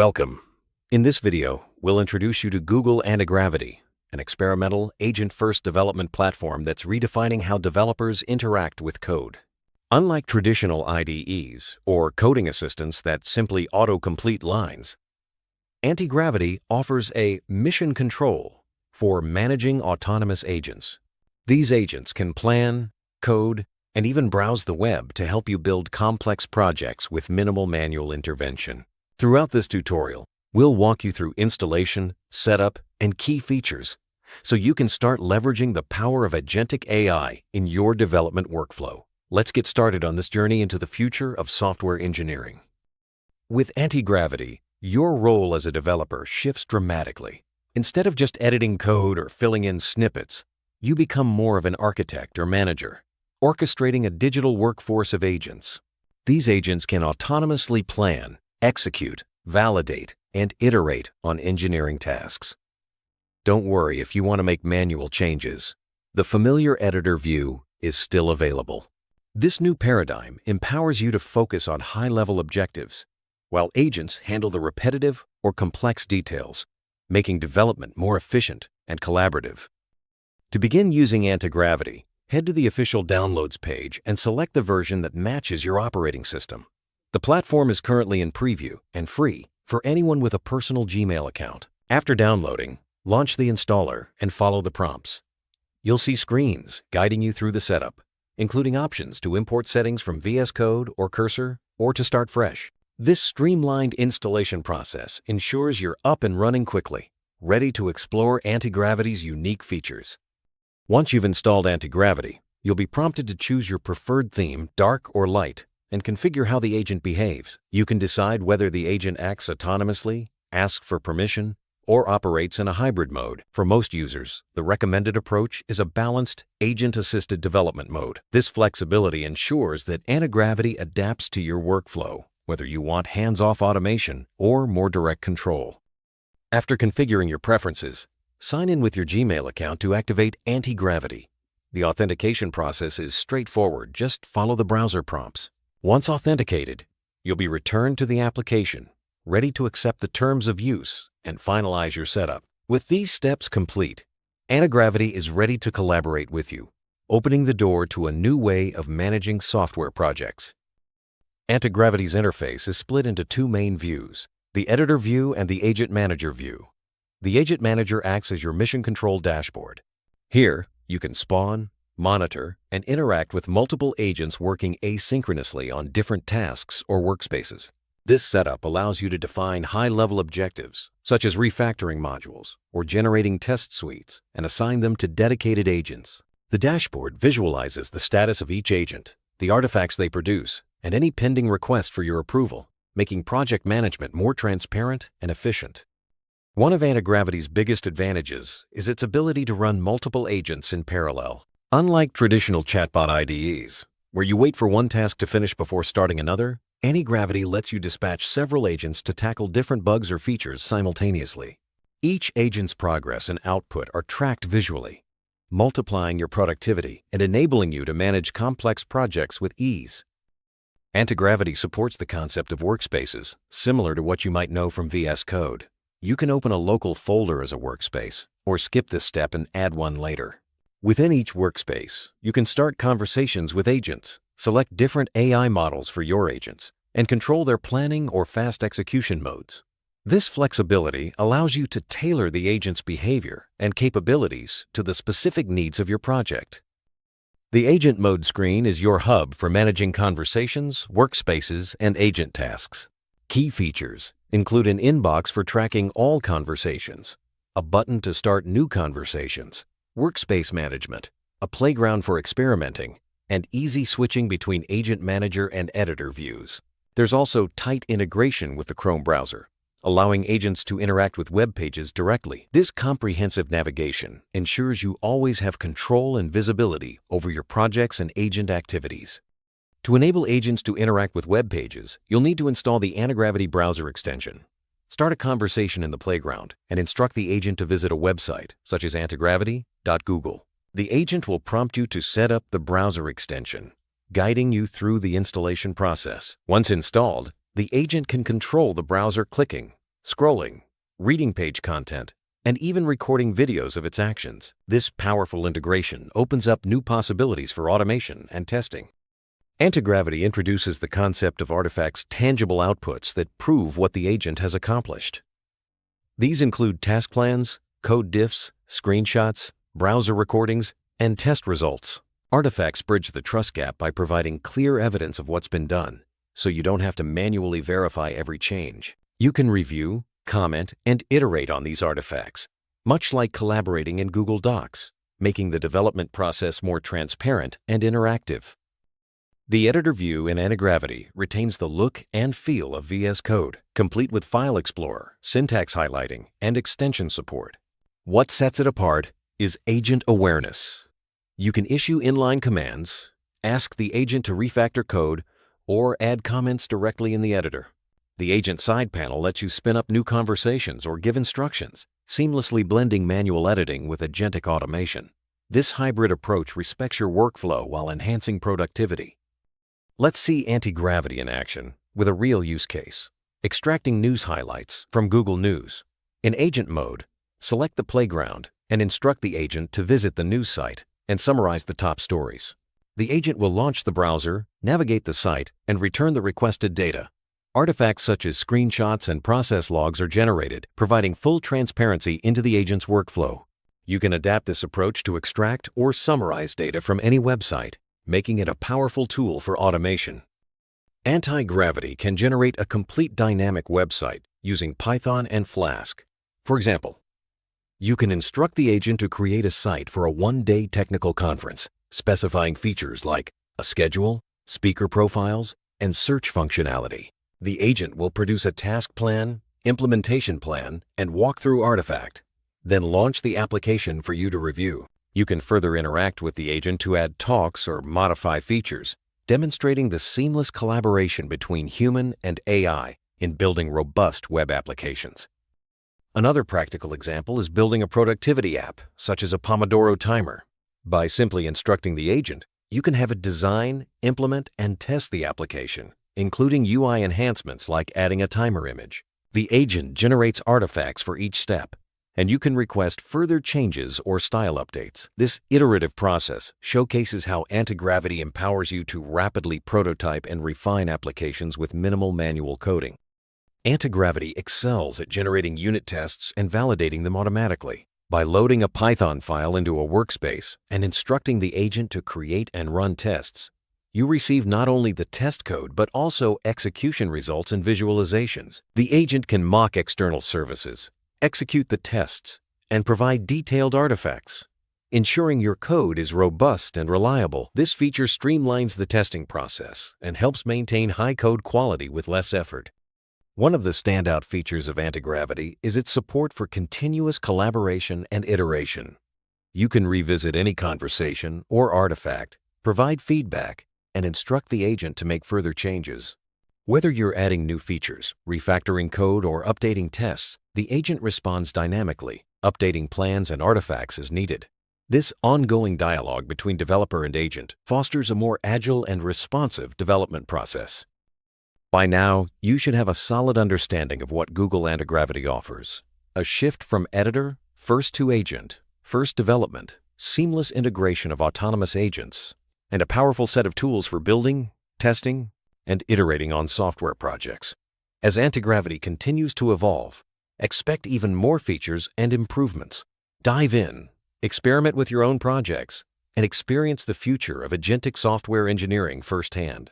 Welcome. In this video, we'll introduce you to Google Antigravity, an experimental, agent-first development platform that's redefining how developers interact with code. Unlike traditional IDEs or coding assistants that simply autocomplete lines, Antigravity offers a mission control for managing autonomous agents. These agents can plan, code, and even browse the web to help you build complex projects with minimal manual intervention. Throughout this tutorial, we'll walk you through installation, setup, and key features so you can start leveraging the power of Agentic AI in your development workflow. Let's get started on this journey into the future of software engineering. With Antigravity, your role as a developer shifts dramatically. Instead of just editing code or filling in snippets, you become more of an architect or manager, orchestrating a digital workforce of agents. These agents can autonomously plan, execute, validate, and iterate on engineering tasks. Don't worry if you want to make manual changes. The familiar editor view is still available. This new paradigm empowers you to focus on high-level objectives, while agents handle the repetitive or complex details, making development more efficient and collaborative. To begin using Antigravity, head to the official downloads page and select the version that matches your operating system. The platform is currently in preview and free for anyone with a personal Gmail account. After downloading, launch the installer and follow the prompts. You'll see screens guiding you through the setup, including options to import settings from VS Code or Cursor or to start fresh. This streamlined installation process ensures you're up and running quickly, ready to explore Antigravity's unique features. Once you've installed Antigravity, you'll be prompted to choose your preferred theme, dark or light, and configure how the agent behaves. You can decide whether the agent acts autonomously, asks for permission, or operates in a hybrid mode. For most users, the recommended approach is a balanced, agent-assisted development mode. This flexibility ensures that Antigravity adapts to your workflow, whether you want hands-off automation or more direct control. After configuring your preferences, sign in with your Gmail account to activate Antigravity. The authentication process is straightforward. Just follow the browser prompts. Once authenticated, you'll be returned to the application, ready to accept the terms of use and finalize your setup. With these steps complete, Antigravity is ready to collaborate with you, opening the door to a new way of managing software projects. Antigravity's interface is split into two main views, the editor view and the agent manager view. The agent manager acts as your mission control dashboard. Here, you can spawn, monitor, and interact with multiple agents working asynchronously on different tasks or workspaces. This setup allows you to define high-level objectives, such as refactoring modules or generating test suites, and assign them to dedicated agents. The dashboard visualizes the status of each agent, the artifacts they produce, and any pending request for your approval, making project management more transparent and efficient. One of Antigravity's biggest advantages is its ability to run multiple agents in parallel. Unlike traditional chatbot IDEs, where you wait for one task to finish before starting another, Antigravity lets you dispatch several agents to tackle different bugs or features simultaneously. Each agent's progress and output are tracked visually, multiplying your productivity and enabling you to manage complex projects with ease. Antigravity supports the concept of workspaces, similar to what you might know from VS Code. You can open a local folder as a workspace, or skip this step and add one later. Within each workspace, you can start conversations with agents, select different AI models for your agents, and control their planning or fast execution modes. This flexibility allows you to tailor the agent's behavior and capabilities to the specific needs of your project. The Agent Mode screen is your hub for managing conversations, workspaces, and agent tasks. Key features include an inbox for tracking all conversations, a button to start new conversations, workspace management, a playground for experimenting, and easy switching between agent manager and editor views. There's also tight integration with the Chrome browser, allowing agents to interact with web pages directly. This comprehensive navigation ensures you always have control and visibility over your projects and agent activities. To enable agents to interact with web pages, you'll need to install the Antigravity browser extension. Start a conversation in the playground and instruct the agent to visit a website, such as antigravity.google. The agent will prompt you to set up the browser extension, guiding you through the installation process. Once installed, the agent can control the browser clicking, scrolling, reading page content, and even recording videos of its actions. This powerful integration opens up new possibilities for automation and testing. Antigravity introduces the concept of artifacts' tangible outputs that prove what the agent has accomplished. These include task plans, code diffs, screenshots, browser recordings, and test results. Artifacts bridge the trust gap by providing clear evidence of what's been done, so you don't have to manually verify every change. You can review, comment, and iterate on these artifacts, much like collaborating in Google Docs, making the development process more transparent and interactive. The editor view in Antigravity retains the look and feel of VS Code, complete with File Explorer, syntax highlighting, and extension support. What sets it apart is agent awareness. You can issue inline commands, ask the agent to refactor code, or add comments directly in the editor. The agent side panel lets you spin up new conversations or give instructions, seamlessly blending manual editing with agentic automation. This hybrid approach respects your workflow while enhancing productivity. Let's see Antigravity in action with a real use case. Extracting news highlights from Google News. In agent mode, select the playground and instruct the agent to visit the news site and summarize the top stories. The agent will launch the browser, navigate the site, and return the requested data. Artifacts such as screenshots and process logs are generated, providing full transparency into the agent's workflow. You can adapt this approach to extract or summarize data from any website, making it a powerful tool for automation. Antigravity can generate a complete dynamic website using Python and Flask. For example, you can instruct the agent to create a site for a one-day technical conference, specifying features like a schedule, speaker profiles, and search functionality. The agent will produce a task plan, implementation plan, and walkthrough artifact, then launch the application for you to review. You can further interact with the agent to add talks or modify features, demonstrating the seamless collaboration between human and AI in building robust web applications. Another practical example is building a productivity app, such as a Pomodoro timer. By simply instructing the agent, you can have it design, implement, and test the application, including UI enhancements like adding a timer image. The agent generates artifacts for each step, and you can request further changes or style updates. This iterative process showcases how Antigravity empowers you to rapidly prototype and refine applications with minimal manual coding. Antigravity excels at generating unit tests and validating them automatically. By loading a Python file into a workspace and instructing the agent to create and run tests, you receive not only the test code but also execution results and visualizations. The agent can mock external services, execute the tests, and provide detailed artifacts, ensuring your code is robust and reliable. This feature streamlines the testing process and helps maintain high code quality with less effort. One of the standout features of Antigravity is its support for continuous collaboration and iteration. You can revisit any conversation or artifact, provide feedback, and instruct the agent to make further changes. Whether you're adding new features, refactoring code, or updating tests, the agent responds dynamically, updating plans and artifacts as needed. This ongoing dialogue between developer and agent fosters a more agile and responsive development process. By now, you should have a solid understanding of what Google Antigravity offers. A shift from editor, first to agent, first development, seamless integration of autonomous agents, and a powerful set of tools for building, testing, and iterating on software projects. As Antigravity continues to evolve, expect even more features and improvements. Dive in, experiment with your own projects, and experience the future of agentic software engineering firsthand.